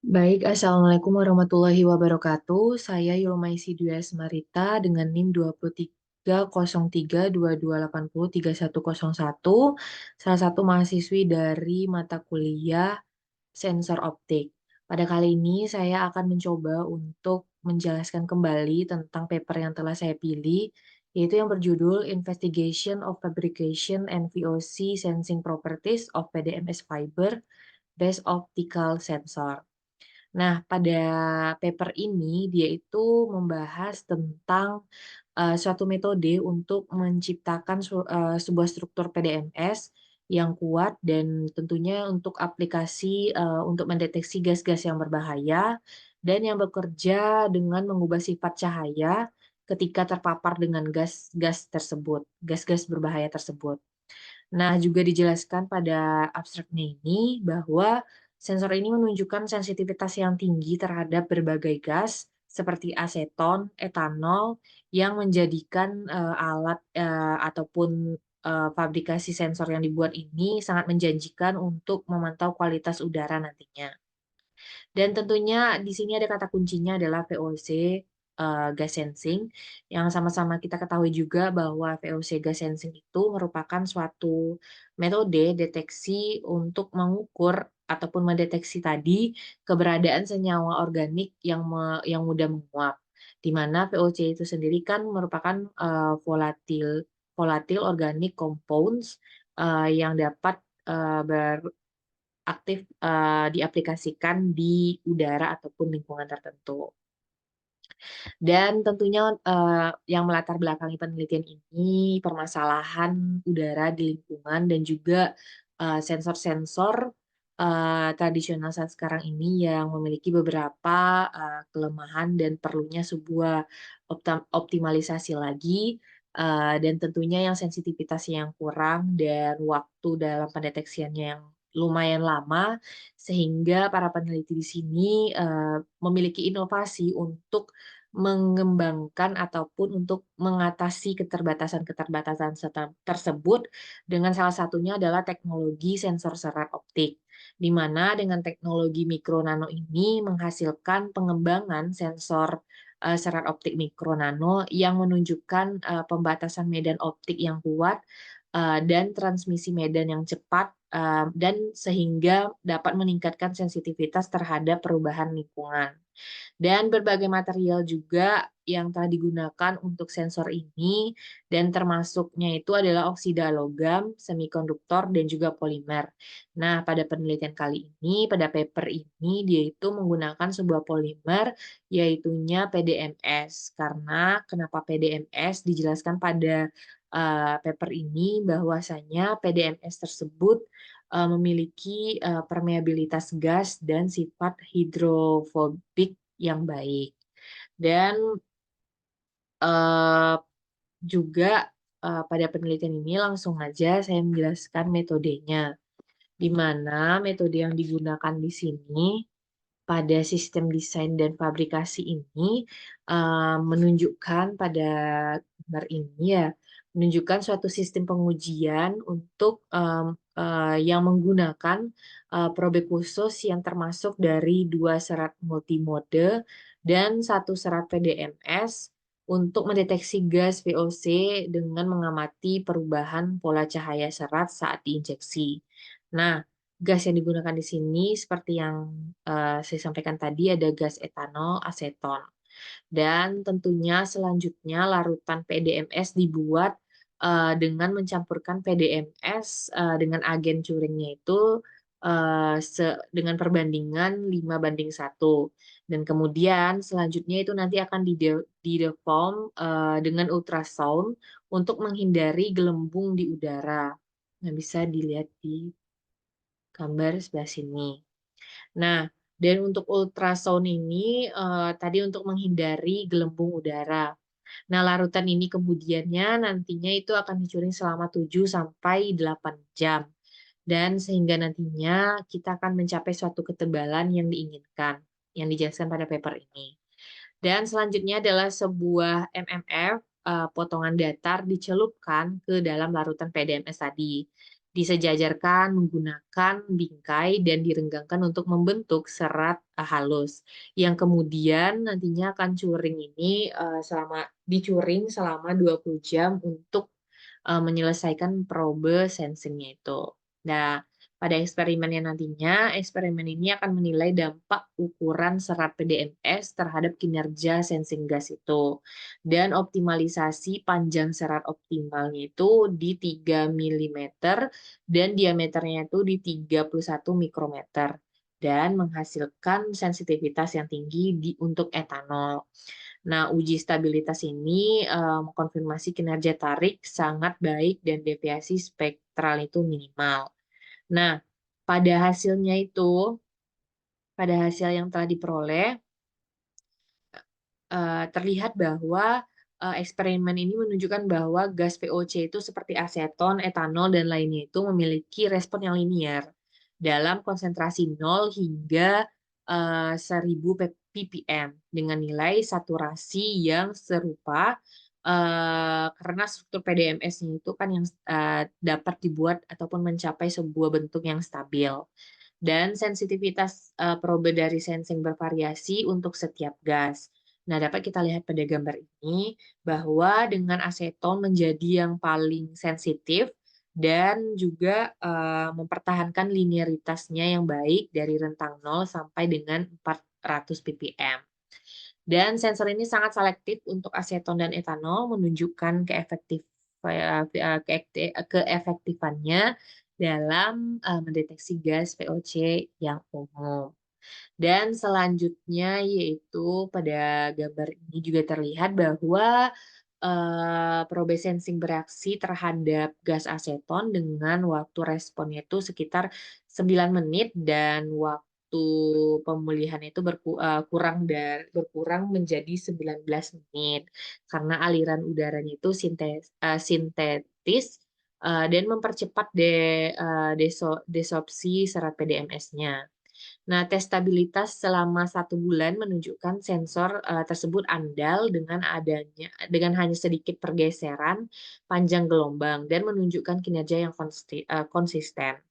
Baik, Assalamualaikum warahmatullahi wabarakatuh. Saya Yulmaisi Dwi Asmarita dengan NIM 230322803101, salah satu mahasiswi dari mata kuliah sensor optik. Pada kali ini saya akan mencoba untuk menjelaskan kembali tentang paper yang telah saya pilih, yaitu yang berjudul Investigation of Fabrication and VOC Sensing Properties of PDMS Fiber Based Optical Sensor. Nah, pada paper ini dia itu membahas tentang suatu metode untuk menciptakan sebuah struktur PDMS yang kuat dan tentunya untuk aplikasi untuk mendeteksi gas-gas yang berbahaya dan yang bekerja dengan mengubah sifat cahaya ketika terpapar dengan gas-gas tersebut, gas-gas berbahaya tersebut. Nah, juga dijelaskan pada abstraknya ini bahwa sensor ini menunjukkan sensitivitas yang tinggi terhadap berbagai gas seperti aseton, etanol yang menjadikan alat ataupun fabrikasi sensor yang dibuat ini sangat menjanjikan untuk memantau kualitas udara nantinya. Dan tentunya di sini ada kata kuncinya adalah VOC, gas sensing, yang sama-sama kita ketahui juga bahwa VOC gas sensing itu merupakan suatu metode deteksi untuk mengukur ataupun mendeteksi tadi keberadaan senyawa organik yang mudah menguap. Di mana VOC itu sendiri kan merupakan volatil volatile organic compounds yang dapat aktif diaplikasikan di udara ataupun lingkungan tertentu. Dan tentunya, yang melatar belakangi penelitian ini, permasalahan udara di lingkungan dan juga, sensor-sensor, tradisional saat sekarang ini yang memiliki beberapa, kelemahan dan perlunya sebuah optimalisasi lagi, dan tentunya yang sensitivitasnya yang kurang dan waktu dalam pendeteksiannya yang lumayan lama, sehingga para peneliti di sini, memiliki inovasi untuk mengembangkan ataupun untuk mengatasi keterbatasan-keterbatasan tersebut dengan salah satunya adalah teknologi sensor serat optik, di mana dengan teknologi mikro nano ini menghasilkan pengembangan sensor serat optik mikro nano yang menunjukkan pembatasan medan optik yang kuat dan transmisi medan yang cepat dan sehingga dapat meningkatkan sensitivitas terhadap perubahan lingkungan. Dan berbagai material juga yang telah digunakan untuk sensor ini dan termasuknya itu adalah oksida logam, semikonduktor, dan juga polimer. Nah, pada penelitian kali ini, pada paper ini, dia itu menggunakan sebuah polimer yaitunya PDMS. Karena kenapa PDMS dijelaskan pada paper ini bahwasanya PDMS tersebut memiliki permeabilitas gas dan sifat hidrofobik yang baik. Dan eee, juga pada penelitian ini langsung aja saya menjelaskan metodenya, di mana metode yang digunakan di sini pada sistem desain dan fabrikasi ini menunjukkan pada gambar ini ya, menunjukkan suatu sistem pengujian untuk yang menggunakan probe khusus yang termasuk dari 2 serat multimode dan 1 serat PDMS untuk mendeteksi gas VOC dengan mengamati perubahan pola cahaya serat saat diinjeksi. Nah, gas yang digunakan di sini seperti yang saya sampaikan tadi ada gas etanol, aseton. Dan tentunya selanjutnya larutan PDMS dibuat dengan mencampurkan PDMS dengan agen curingnya itu dengan perbandingan 5:1. Dan kemudian selanjutnya itu nanti akan dideform dengan ultrasound untuk menghindari gelembung di udara. Nah, bisa dilihat di gambar sebelah sini. Nah, dan untuk ultrasound ini, tadi untuk menghindari gelembung udara. Nah, larutan ini kemudiannya nantinya itu akan dicuring selama 7 sampai 8 jam. Dan sehingga nantinya kita akan mencapai suatu ketebalan yang diinginkan, yang dijelaskan pada paper ini. Dan selanjutnya adalah sebuah MMF, potongan datar dicelupkan ke dalam larutan PDMS tadi. disejajarkan menggunakan bingkai dan direnggangkan untuk membentuk serat halus, yang kemudian nantinya akan curing ini dicuring selama 20 jam untuk menyelesaikan probe sensingnya itu. Nah, pada eksperimennya nantinya, eksperimen ini akan menilai dampak ukuran serat PDMS terhadap kinerja sensing gas itu. Dan optimalisasi panjang serat optimalnya itu di 3 milimeter dan diameternya itu di 31 mikrometer. Dan menghasilkan sensitivitas yang tinggi untuk etanol. Nah, uji stabilitas ini mengkonfirmasi kinerja tarik sangat baik dan deviasi spektral itu minimal. Nah, pada hasilnya itu, pada hasil yang telah diperoleh, terlihat bahwa eksperimen ini menunjukkan bahwa gas VOC itu seperti aseton, etanol, dan lainnya itu memiliki respon yang linier dalam konsentrasi 0 hingga 1000 ppm dengan nilai saturasi yang serupa karena struktur PDMS-nya itu kan yang dapat dibuat ataupun mencapai sebuah bentuk yang stabil. Dan sensitivitas probe dari sensing bervariasi untuk setiap gas. Nah, dapat kita lihat pada gambar ini bahwa dengan aseton menjadi yang paling sensitif dan juga mempertahankan linearitasnya yang baik dari rentang 0 sampai dengan 400 ppm. Dan sensor ini sangat selektif untuk aseton dan etanol, menunjukkan keefektifannya dalam mendeteksi gas VOC yang umum. Dan selanjutnya yaitu pada gambar ini juga terlihat bahwa probe sensing bereaksi terhadap gas aseton dengan waktu responnya itu sekitar 9 menit dan waktu pemulihan itu berkurang menjadi 19 menit karena aliran udaranya itu sintetis dan mempercepat desorpsi serat PDMS-nya. Nah, tes stabilitas selama 1 bulan menunjukkan sensor tersebut andal dengan hanya sedikit pergeseran panjang gelombang dan menunjukkan kinerja yang konsisten.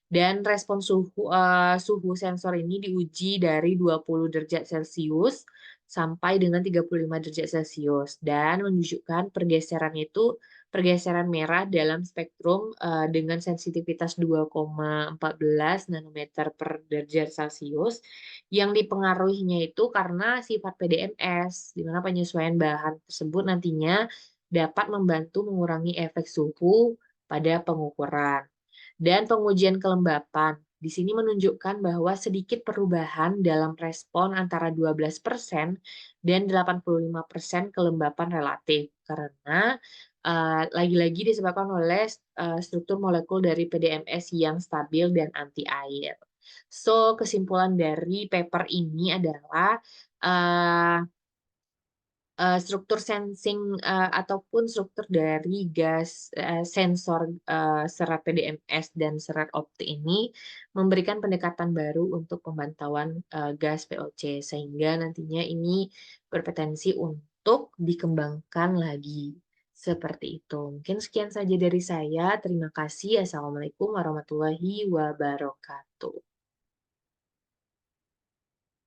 Dan respon suhu sensor ini diuji dari 20 derajat Celcius sampai dengan 35 derajat Celcius dan menunjukkan pergeseran merah dalam spektrum dengan sensitivitas 2,14 nanometer per derajat Celcius yang dipengaruhinya itu karena sifat PDMS, di mana penyesuaian bahan tersebut nantinya dapat membantu mengurangi efek suhu pada pengukuran. Dan pengujian kelembapan. Di sini menunjukkan bahwa sedikit perubahan dalam respon antara 12% dan 85% kelembapan relatif. Karena lagi-lagi disebabkan oleh struktur molekul dari PDMS yang stabil dan anti air. So, kesimpulan dari paper ini adalah struktur sensing ataupun struktur dari gas sensor serat PDMS dan serat optik ini memberikan pendekatan baru untuk pemantauan gas VOC sehingga nantinya ini berpotensi untuk dikembangkan lagi. Seperti itu. Mungkin sekian saja dari saya. Terima kasih. Assalamualaikum warahmatullahi wabarakatuh.